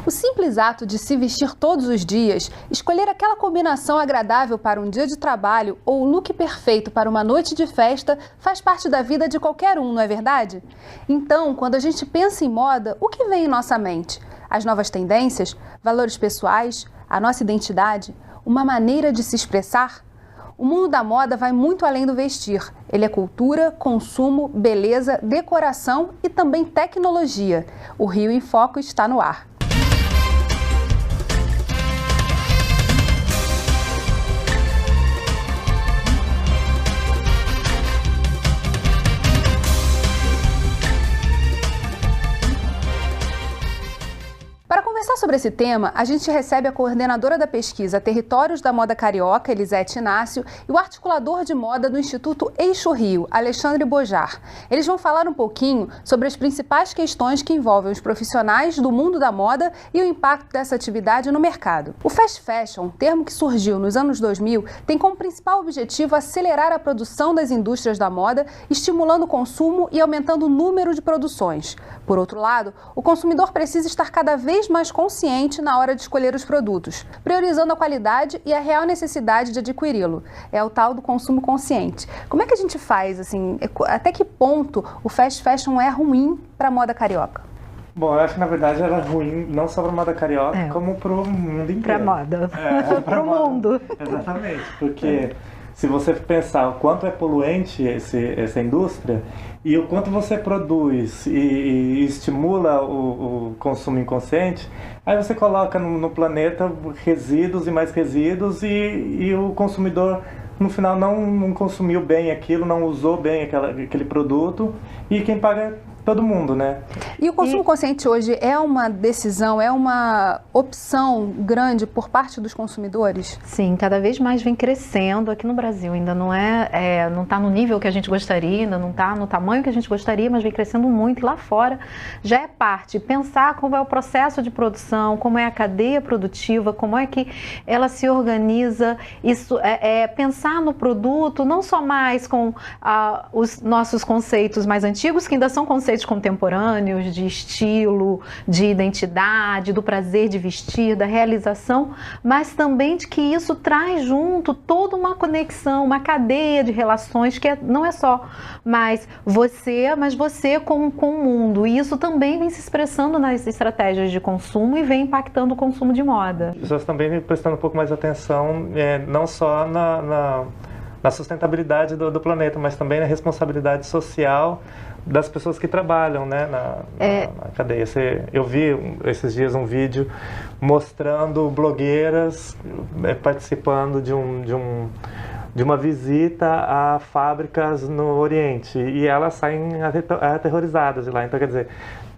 O simples ato de se vestir todos os dias, escolher aquela combinação agradável para um dia de trabalho ou o look perfeito para uma noite de festa faz parte da vida de qualquer um, não é verdade? Então, quando a gente pensa em moda, o que vem em nossa mente? As novas tendências, valores pessoais, a nossa identidade, uma maneira de se expressar? O mundo da moda vai muito além do vestir. Ele é cultura, consumo, beleza, decoração e também tecnologia. O Rio em Foco está no ar. Para conversar sobre esse tema, a gente recebe a coordenadora da pesquisa Territórios da Moda Carioca, Elisete Inácio, e o articulador de moda do Instituto Eixo Rio, Alexandre Bojar. Eles vão falar um pouquinho sobre as principais questões que envolvem os profissionais do mundo da moda e o impacto dessa atividade no mercado. O fast fashion, termo que surgiu nos anos 2000, tem como principal objetivo acelerar a produção das indústrias da moda, estimulando o consumo e aumentando o número de produções. Por outro lado, o consumidor precisa estar cada vez mais consciente na hora de escolher os produtos, priorizando a qualidade e a real necessidade de adquiri-lo. É o tal do consumo consciente. Como é que a gente faz, assim, até que ponto o fast fashion é ruim para a moda carioca? Bom, eu acho que na verdade era ruim não só para a moda carioca, como para o mundo inteiro. Para a moda, para o mundo. Exatamente, porque se você pensar o quanto é poluente essa indústria e o quanto você produz e estimula o consumo inconsciente, aí você coloca no planeta resíduos e mais resíduos e o consumidor no final não consumiu bem aquilo, não usou bem aquele produto e quem paga é todo mundo, né? E o consumo consciente hoje é uma decisão, é uma opção grande por parte dos consumidores? Sim, cada vez mais vem crescendo aqui no Brasil. Ainda não não está no nível que a gente gostaria, ainda não está no tamanho que a gente gostaria, mas vem crescendo muito. E lá fora já é parte. Pensar como é o processo de produção, como é a cadeia produtiva, como é que ela se organiza. Isso pensar no produto, não só mais com os nossos conceitos mais antigos, que ainda são conceitos contemporâneos de estilo, de identidade, do prazer de vestir, da realização, mas também de que isso traz junto toda uma conexão, uma cadeia de relações que não é só mais você, mas você com o mundo. E isso também vem se expressando nas estratégias de consumo e vem impactando o consumo de moda. As pessoas também vêm prestando um pouco mais atenção, não só na sustentabilidade do planeta, mas também na responsabilidade social das pessoas que trabalham, né, na cadeia. Eu vi esses dias um vídeo mostrando blogueiras participando de uma visita a fábricas no Oriente e elas saem aterrorizadas de lá. Então, quer dizer,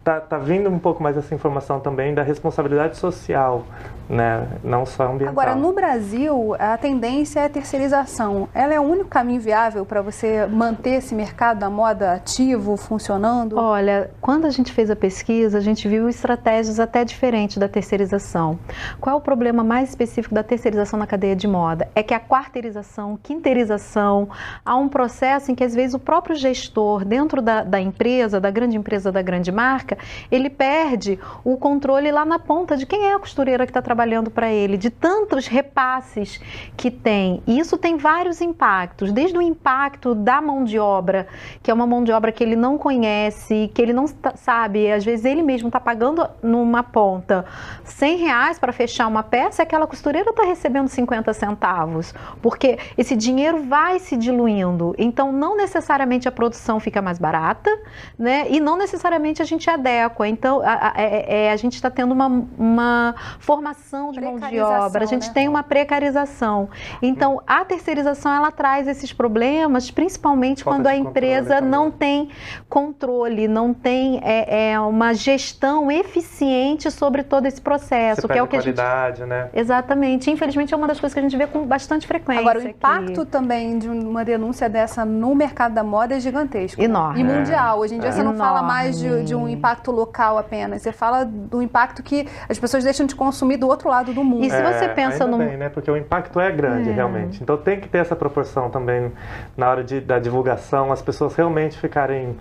tá vindo um pouco mais essa informação também da responsabilidade social, né? Não só ambiental. Agora, no Brasil, a tendência é a terceirização. Ela é o único caminho viável para você manter esse mercado da moda ativo, funcionando? Olha, quando a gente fez a pesquisa, a gente viu estratégias até diferentes da terceirização. Qual é o problema mais específico da terceirização na cadeia de moda? É que a quarteirização, quinteirização, há um processo em que às vezes o próprio gestor dentro da empresa, da grande marca, ele perde o controle lá na ponta de quem é a costureira que está trabalhando para ele, de tantos repasses que tem. E isso tem vários impactos, desde o impacto da mão de obra, que é uma mão de obra que ele não conhece, que ele não sabe, às vezes ele mesmo está pagando numa ponta R$100 para fechar uma peça, e aquela costureira está recebendo 50 centavos, porque esse dinheiro vai se diluindo. Então, não necessariamente a produção fica mais barata, né? E não necessariamente a gente adequa. Então, a gente está tendo uma formação de mão de obra, a gente tem uma precarização. Então, a terceirização, ela traz esses problemas, principalmente quando a empresa não tem controle, não tem uma gestão eficiente sobre todo esse processo. Que é o que qualidade, né? Exatamente. Infelizmente, é uma das coisas que a gente vê com bastante frequência. Agora, o impacto também de uma denúncia dessa no mercado da moda é gigantesco. Enorme. E mundial. Hoje em dia você não fala mais de um impacto local apenas, você fala do impacto que as pessoas deixam de consumir do outro lado do mundo. E se você pensa ainda bem, né? Porque o impacto é grande, realmente. Então tem que ter essa proporção também na hora da divulgação, as pessoas realmente ficarem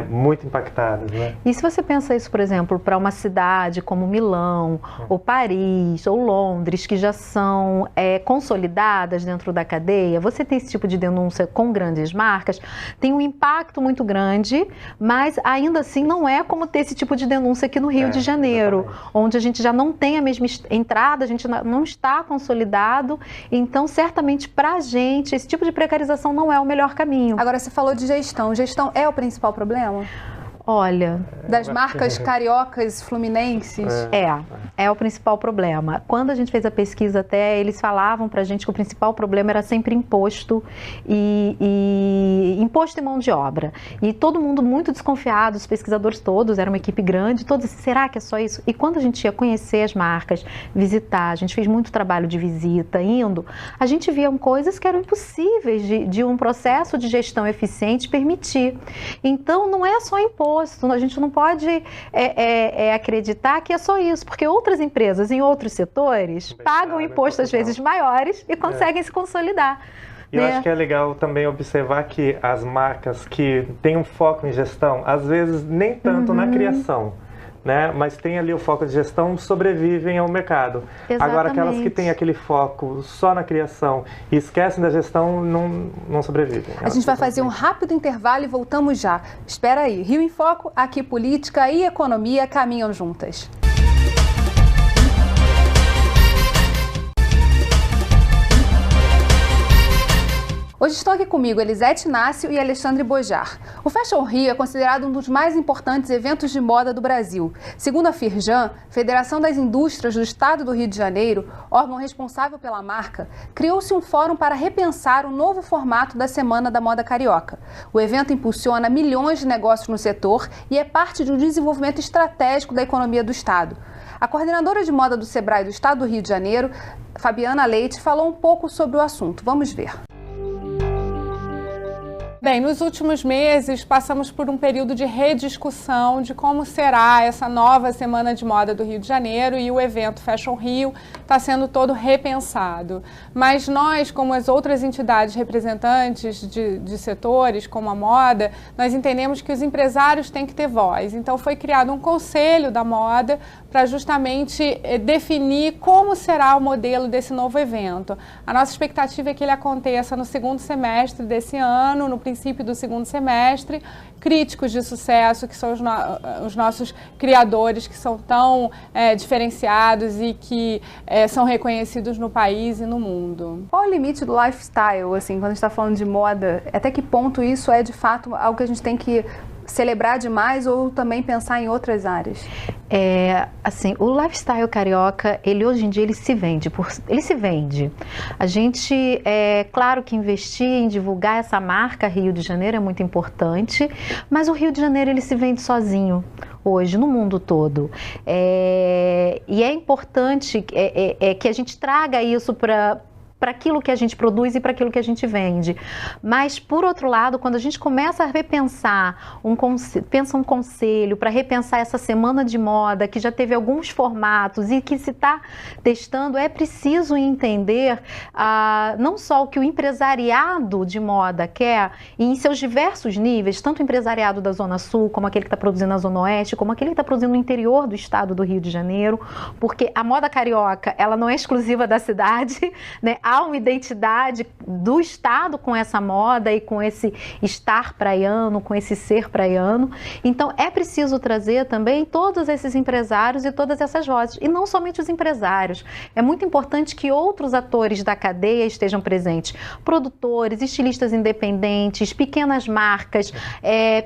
muito impactadas, né? E se você pensa isso, por exemplo, para uma cidade como Milão, ou Paris, ou Londres, que já são consolidadas dentro da cadeia, você tem esse tipo de denúncia com grandes marcas, tem um impacto muito grande, mas ainda assim não é como ter esse tipo de denúncia aqui no Rio de Janeiro, exatamente. Onde a gente já não tem a mesma entrada, a gente não está consolidado, então certamente para a gente esse tipo de precarização não é o melhor caminho. Agora você falou de gestão, gestão é o principal problema? Olha... Das marcas cariocas, fluminenses? É o principal problema. Quando a gente fez a pesquisa até, eles falavam pra gente que o principal problema era sempre imposto imposto e mão de obra. E todo mundo muito desconfiado, os pesquisadores todos, era uma equipe grande, todos, será que é só isso? E quando a gente ia conhecer as marcas, visitar, a gente fez muito trabalho de visita, a gente via coisas que eram impossíveis de um processo de gestão eficiente permitir. Então, não é só imposto. A gente não pode acreditar que é só isso, porque outras empresas em outros setores pagam impostos às vezes maiores e conseguem se consolidar. E eu acho que é legal também observar que as marcas que têm um foco em gestão, às vezes nem tanto na criação, né? Mas tem ali o foco de gestão, sobrevivem ao mercado. Exatamente. Agora, aquelas que têm aquele foco só na criação e esquecem da gestão, não sobrevivem. A gente vai fazer um rápido intervalo e voltamos já. Espera aí, Rio em Foco, aqui política e economia caminham juntas. Hoje estão aqui comigo Elisete Inácio e Alexandre Bojar. O Fashion Rio é considerado um dos mais importantes eventos de moda do Brasil. Segundo a Firjan, Federação das Indústrias do Estado do Rio de Janeiro, órgão responsável pela marca, criou-se um fórum para repensar o novo formato da Semana da Moda Carioca. O evento impulsiona milhões de negócios no setor e é parte de um desenvolvimento estratégico da economia do Estado. A coordenadora de moda do Sebrae do Estado do Rio de Janeiro, Fabiana Leite, falou um pouco sobre o assunto. Vamos ver. Bem, nos últimos meses passamos por um período de rediscussão de como será essa nova Semana de Moda do Rio de Janeiro e o evento Fashion Rio está sendo todo repensado. Mas nós, como as outras entidades representantes de setores, como a moda, nós entendemos que os empresários têm que ter voz. Então foi criado um conselho da moda para justamente definir como será o modelo desse novo evento. A nossa expectativa é que ele aconteça no segundo semestre desse ano, no princípio do segundo semestre. Críticos de sucesso, que são os nossos criadores, que são tão diferenciados e que são reconhecidos no país e no mundo. Qual é o limite do lifestyle, assim, quando a gente está falando de moda? Até que ponto isso é, de fato, algo que a gente tem que celebrar demais ou também pensar em outras áreas? Assim, o lifestyle carioca, ele hoje em dia ele se vende. A gente, claro que investir em divulgar essa marca Rio de Janeiro é muito importante, mas o Rio de Janeiro ele se vende sozinho hoje no mundo todo. E é importante que a gente traga isso para aquilo que a gente produz e para aquilo que a gente vende. Mas, por outro lado, quando a gente começa a repensar, pensa um conselho para repensar essa semana de moda, que já teve alguns formatos e que se está testando, é preciso entender não só o que o empresariado de moda quer, e em seus diversos níveis, tanto o empresariado da Zona Sul, como aquele que está produzindo na Zona Oeste, como aquele que está produzindo no interior do estado do Rio de Janeiro, porque a moda carioca, ela não é exclusiva da cidade, né? Há uma identidade do estado com essa moda e com esse estar praiano, com esse ser praiano. Então é preciso trazer também todos esses empresários e todas essas vozes, e não somente os empresários. É muito importante que outros atores da cadeia estejam presentes, produtores, estilistas independentes, pequenas marcas,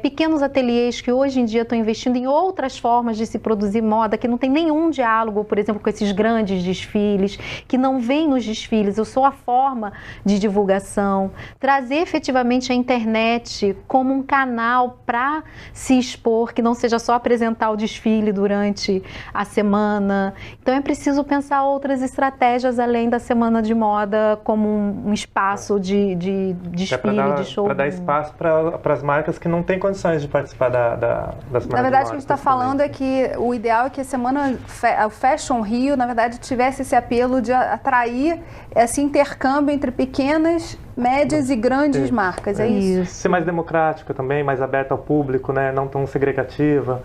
pequenos ateliês que hoje em dia estão investindo em outras formas de se produzir moda, que não tem nenhum diálogo, por exemplo, com esses grandes desfiles, que não vêm nos desfiles, só a forma de divulgação, trazer efetivamente a internet como um canal para se expor, que não seja só apresentar o desfile durante a semana. Então é preciso pensar outras estratégias além da semana de moda como um espaço de desfile, de show. Para dar espaço para as marcas que não têm condições de participar das semanas. Na verdade, o que a gente está falando é que o ideal é que a semana, o Fashion Rio, na verdade, tivesse esse apelo de atrair, assim, intercâmbio entre pequenas, médias e grandes marcas, é isso? Ser mais democrática também, mais aberta ao público, né? Não tão segregativa.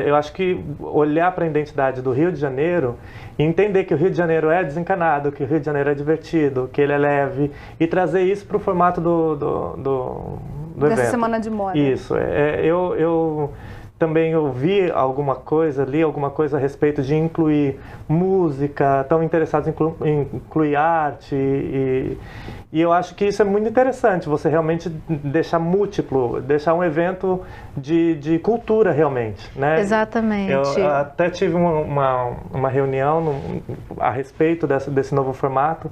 Eu acho que olhar para a identidade do Rio de Janeiro e entender que o Rio de Janeiro é desencanado, que o Rio de Janeiro é divertido, que ele é leve, e trazer isso para o formato do Dessa evento. semana de moda. Isso. Eu também ouvi alguma coisa, li alguma coisa a respeito de incluir música, estão interessados em incluir arte, e eu acho que isso é muito interessante, você realmente deixar múltiplo, deixar um evento de cultura realmente, né? Exatamente. Eu até tive uma reunião a respeito desse novo formato,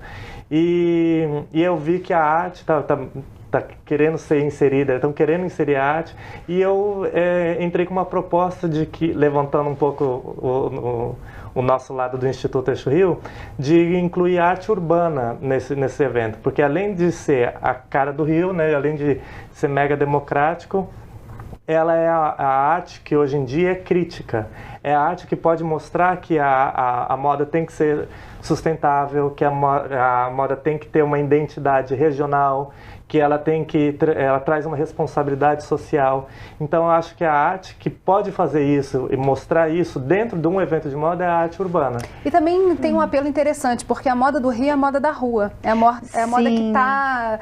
e eu vi que a arte está querendo ser inserida, estão querendo inserir a arte, e eu entrei com uma proposta de que, levantando um pouco o nosso lado do Instituto Eixo Rio, de incluir arte urbana nesse evento, porque além de ser a cara do Rio, né, além de ser mega democrático, ela é a arte que hoje em dia é crítica, é a arte que pode mostrar que a moda tem que ser sustentável, que a moda tem que ter uma identidade regional, que ela traz uma responsabilidade social. Então eu acho que a arte que pode fazer isso e mostrar isso dentro de um evento de moda é a arte urbana. E também tem um apelo interessante, porque a moda do Rio é a moda da rua, é a moda que está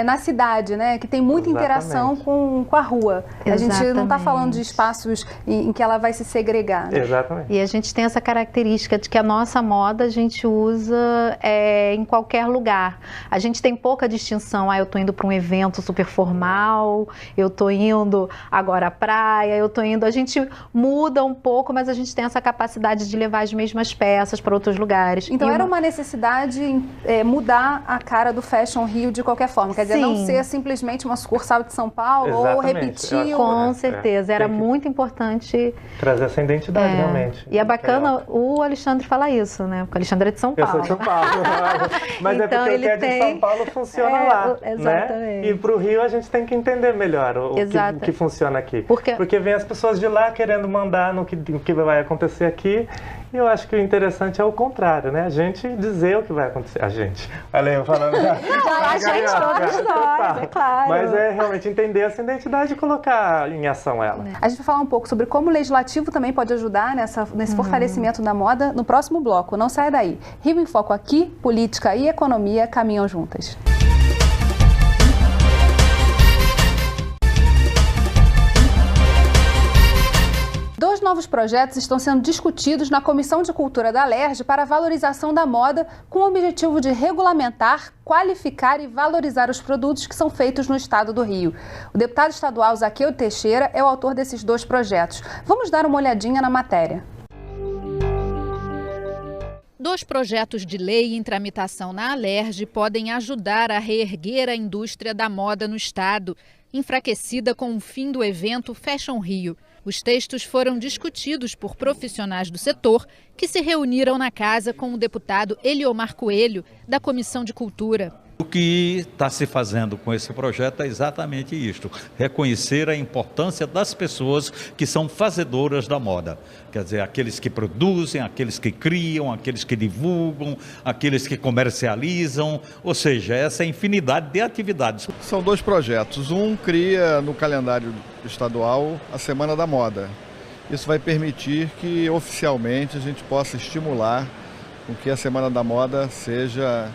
na cidade, né? Que tem muita interação com a rua. Exatamente. A gente não está falando de espaços em que ela vai se segregar. Né? Exatamente. E a gente tem essa característica de que a nossa moda a gente usa em qualquer lugar. A gente tem pouca distinção, eu estou indo para um evento super formal, eu estou indo agora à praia, eu estou indo... A gente muda um pouco, mas a gente tem essa capacidade de levar as mesmas peças para outros lugares. Então era uma necessidade mudar a cara do Fashion Rio de qualquer forma, quer dizer, não ser simplesmente uma sucursal de São Paulo. Exatamente. Ou repetir... Com certeza, era muito importante... Trazer essa identidade, realmente. E é bacana o Alexandre falar isso, né? Porque o Alexandre é de São Paulo. Eu sou de São Paulo, mas então, é porque o que é de São Paulo funciona lá, exatamente. Né? E para o Rio a gente tem que entender melhor o que funciona aqui. Porque vem as pessoas de lá querendo mandar no que vai acontecer aqui, e eu acho que o interessante é o contrário, né? A gente dizer o que vai acontecer. A gente. Olha eu falando. A gente, todos nós, é claro. Mas é realmente entender essa identidade e colocar em ação ela. A gente vai falar um pouco sobre como o Legislativo também pode ajudar nesse fortalecimento da moda no próximo bloco. Não saia daí. Rio em Foco aqui, política e economia caminham juntas. Dois novos projetos estão sendo discutidos na Comissão de Cultura da Alerj para a valorização da moda, com o objetivo de regulamentar, qualificar e valorizar os produtos que são feitos no estado do Rio. O deputado estadual Zaqueu Teixeira é o autor desses dois projetos. Vamos dar uma olhadinha na matéria. Dois projetos de lei em tramitação na Alerj podem ajudar a reerguer a indústria da moda no estado, enfraquecida com o fim do evento Fashion Rio. Os textos foram discutidos por profissionais do setor que se reuniram na casa com o deputado Eliomar Coelho, da Comissão de Cultura. O que está se fazendo com esse projeto é exatamente isto, reconhecer a importância das pessoas que são fazedoras da moda. Quer dizer, aqueles que produzem, aqueles que criam, aqueles que divulgam, aqueles que comercializam, ou seja, essa infinidade de atividades. São dois projetos. Um cria no calendário estadual a Semana da Moda. Isso vai permitir que oficialmente a gente possa estimular com que a Semana da Moda seja...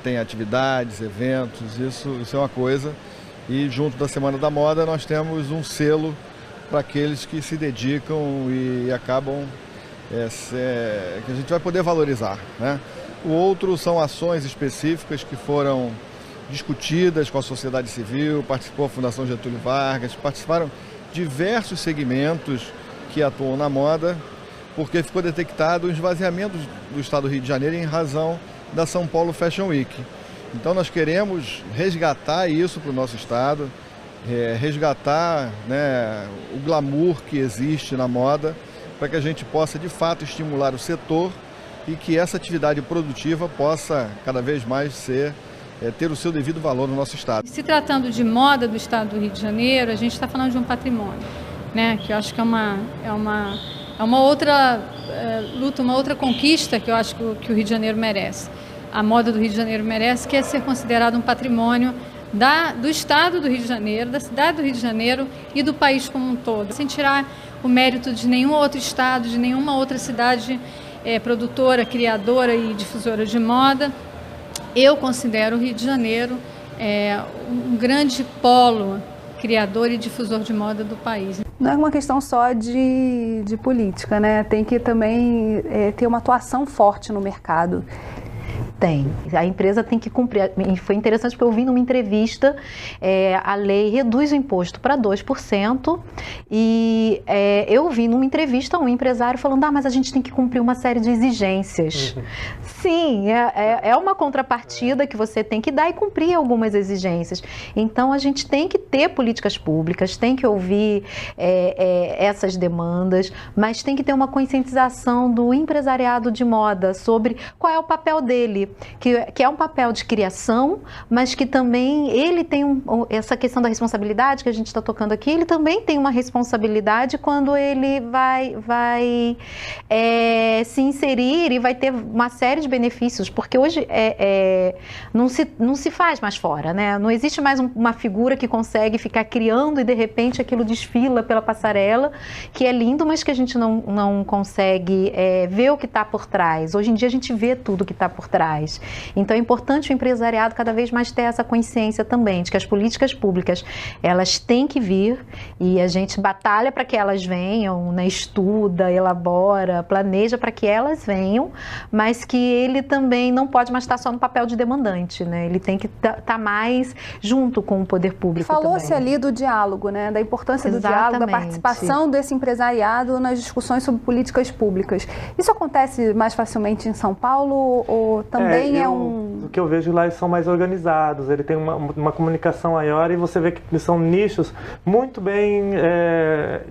tem atividades, eventos, isso é uma coisa. E junto da Semana da Moda nós temos um selo para aqueles que se dedicam e acabam, que a gente vai poder valorizar, né? O outro são ações específicas que foram discutidas com a sociedade civil, participou a Fundação Getúlio Vargas, participaram diversos segmentos que atuam na moda, porque ficou detectado o esvaziamento do estado do Rio de Janeiro em razão da São Paulo Fashion Week. Então nós queremos resgatar isso para o nosso estado, resgatar, né, o glamour que existe na moda, para que a gente possa de fato estimular o setor e que essa atividade produtiva possa cada vez mais ter o seu devido valor no nosso estado. Se tratando de moda do estado do Rio de Janeiro, a gente está falando de um patrimônio, né, que eu acho que é uma outra luta, uma outra conquista que eu acho que o Rio de Janeiro merece. a moda do Rio de Janeiro merece, que é ser considerado um patrimônio do Estado do Rio de Janeiro, da cidade do Rio de Janeiro e do país como um todo, sem tirar o mérito de nenhum outro estado, de nenhuma outra cidade produtora, criadora e difusora de moda. Eu considero o Rio de Janeiro um grande polo criador e difusor de moda do país. Não é uma questão só de política, né? Tem que também ter uma atuação forte no mercado. Tem. A empresa tem que cumprir. Foi interessante porque eu vi numa entrevista, a lei reduz o imposto para 2%, e eu vi numa entrevista um empresário falando, mas a gente tem que cumprir uma série de exigências. Uhum. Sim, é uma contrapartida que você tem que dar e cumprir algumas exigências. Então, a gente tem que ter políticas públicas, tem que ouvir essas demandas, mas tem que ter uma conscientização do empresariado de moda sobre qual é o papel dele, que é um papel de criação, mas que também ele tem essa questão da responsabilidade que a gente está tocando aqui, ele também tem uma responsabilidade quando ele vai se inserir e vai ter uma série de benefícios, porque hoje não se faz mais fora, né? Não existe mais uma figura que consegue ficar criando e de repente aquilo desfila pela passarela, que é lindo, mas que a gente não consegue ver o que está por trás. Hoje em dia a gente vê tudo que está por trás. Então é importante o empresariado cada vez mais ter essa consciência também, de que as políticas públicas, elas têm que vir e a gente batalha para que elas venham, né? Estuda, elabora, planeja para que elas venham, mas que ele também não pode mais estar só no papel de demandante, né? Ele tem que estar mais junto com o poder público. Falou-se ali do diálogo, né? Da importância do diálogo, da participação desse empresariado nas discussões sobre políticas públicas. Isso acontece mais facilmente em São Paulo ou também o que eu vejo lá, eles são mais organizados, ele tem uma comunicação maior e você vê que são nichos muito bem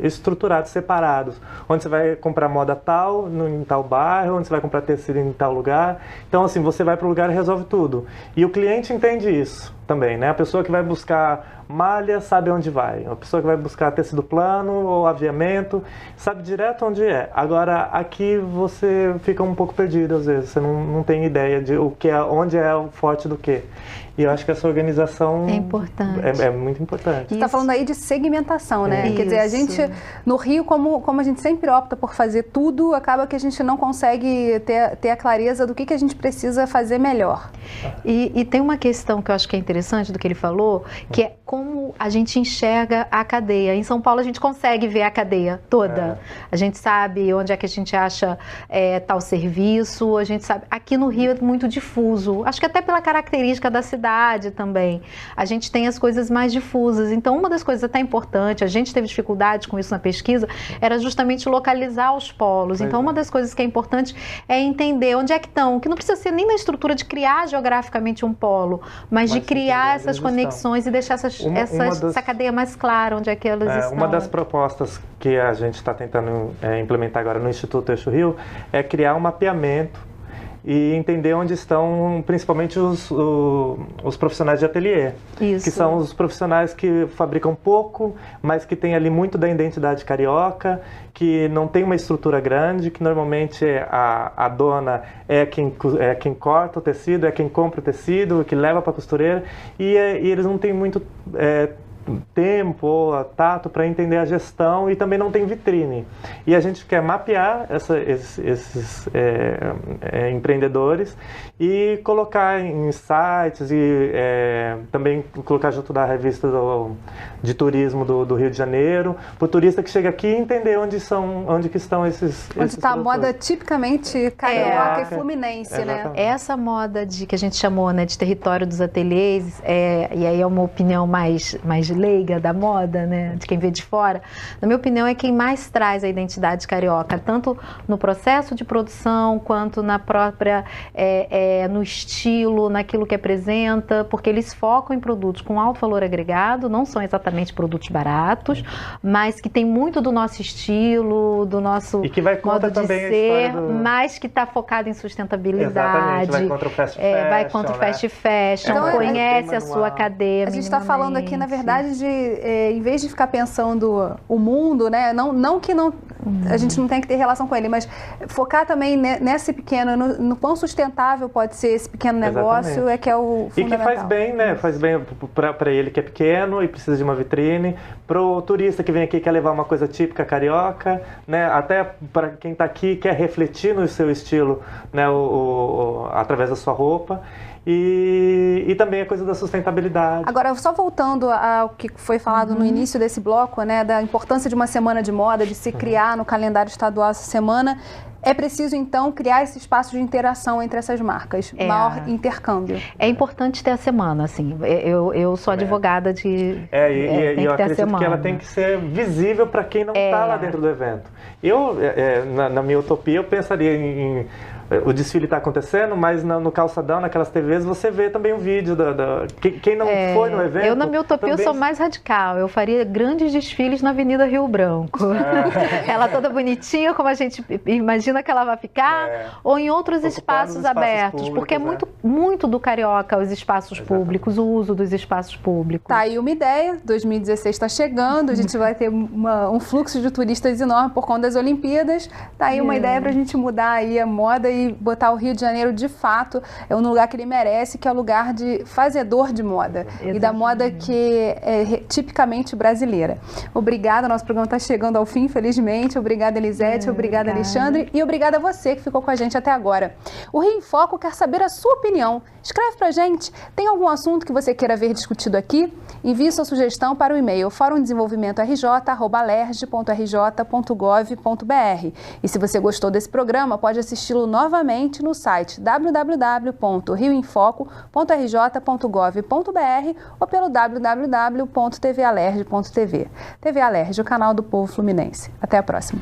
estruturados, separados. Onde você vai comprar moda tal, em tal bairro, onde você vai comprar tecido em tal lugar. Então, assim, você vai para o lugar e resolve tudo. E o cliente entende isso também, né? A pessoa que vai buscar malha sabe onde vai. A pessoa que vai buscar tecido plano ou aviamento sabe direto onde é. Agora, aqui você fica um pouco perdido às vezes. Você não tem ideia de onde é o forte do quê. E eu acho que essa organização é importante. É muito importante. Você está falando aí de segmentação, né? Quer dizer, a gente, no Rio, como a gente sempre opta por fazer tudo, acaba que a gente não consegue ter a clareza do que a gente precisa fazer melhor. E tem uma questão que eu acho que é interessante do que ele falou, que é como a gente enxerga a cadeia. Em São Paulo a gente consegue ver a cadeia toda. A gente sabe onde é que a gente acha tal serviço, a gente sabe. Aqui no Rio é muito difuso. Acho que até pela característica da cidade também. A gente tem as coisas mais difusas. Então, uma das coisas até importante, a gente teve dificuldade com isso na pesquisa, era justamente localizar os polos. Então, uma das coisas que é importante é entender onde é que estão, que não precisa ser nem na estrutura de criar geograficamente um polo, mas de criar essas conexões e deixar essa cadeia mais clara, onde é que elas estão. Uma das propostas que a gente está tentando implementar agora no Instituto Eixo Rio é criar um mapeamento e entender onde estão principalmente os profissionais de ateliê, que são os profissionais que fabricam pouco, mas que tem ali muito da identidade carioca, que não tem uma estrutura grande, que normalmente a dona é quem corta o tecido, é quem compra o tecido, que leva para a costureira, e eles não têm muito tempo ou tato para entender a gestão e também não tem vitrine. E a gente quer mapear esses empreendedores e colocar em sites e também colocar junto da revista de turismo do Rio de Janeiro, para o turista que chega aqui e entender onde que estão esses onde está a moda tipicamente carioca e fluminense, né? Essa moda que a gente chamou, né, de território dos ateliês, e aí é uma opinião mais leiga da moda, né, de quem vê de fora, na minha opinião é quem mais traz a identidade carioca, tanto no processo de produção, quanto na própria, no estilo, naquilo que apresenta, porque eles focam em produtos com alto valor agregado, não são exatamente produtos baratos, mas que tem muito do nosso estilo, do nosso e que vai contra modo de também ser, mas que está focado em sustentabilidade. Exatamente, vai contra o fast fashion, vai contra o fast fashion, então, conhece a sua cadeia. A gente está falando aqui, na verdade, em vez de ficar pensando o mundo, né, não que a gente não tem que ter relação com ele, mas focar também nesse pequeno, no quão sustentável pode ser esse pequeno negócio, é que é o fundamental. E que faz bem, né? Faz bem para ele que é pequeno e precisa de uma vitrine, pro turista que vem aqui e quer levar uma coisa típica carioca, né? Até para quem está aqui quer refletir no seu estilo, né? Através da sua roupa. E também a coisa da sustentabilidade. Agora, só voltando ao que foi falado no início desse bloco, né, da importância de uma semana de moda, de se criar no calendário estadual essa semana, é preciso, então, criar esse espaço de interação entre essas marcas, maior intercâmbio. É importante ter a semana, assim. Eu sou advogada de... E eu acredito que ela tem que ser visível para quem não está lá dentro do evento. Na minha utopia, eu pensaria em o desfile está acontecendo, mas no calçadão, naquelas TVs, você vê também um vídeo quem não foi no evento. Eu, na minha utopia, também... sou mais radical. Eu faria grandes desfiles na Avenida Rio Branco. Ela toda bonitinha, como a gente imagina que ela vai ficar, ou em outros espaços abertos, públicos, porque é muito do carioca os espaços públicos, o uso dos espaços públicos. Tá aí uma ideia, 2016 está chegando, a gente vai ter um fluxo de turistas enorme por conta das Olimpíadas. Tá aí uma ideia para a gente mudar aí a moda e botar o Rio de Janeiro, de fato, é um lugar que ele merece, que é o lugar de fazedor de moda. Exatamente. E da moda que é tipicamente brasileira. Obrigada, nosso programa está chegando ao fim, felizmente. Obrigada, Elisete, obrigada, Alexandre, e obrigada a você que ficou com a gente até agora. O Rio em Foco quer saber a sua opinião. Escreve pra gente. Tem algum assunto que você queira ver discutido aqui? Envie sua sugestão para o e-mail forumdesenvolvimentorj@lerj.gov.br. E se você gostou desse programa, pode assisti-lo novamente no site www.rioemfoco.rj.gov.br ou pelo www.tvalerj.tv. TV Alerj, o canal do povo fluminense. Até a próxima.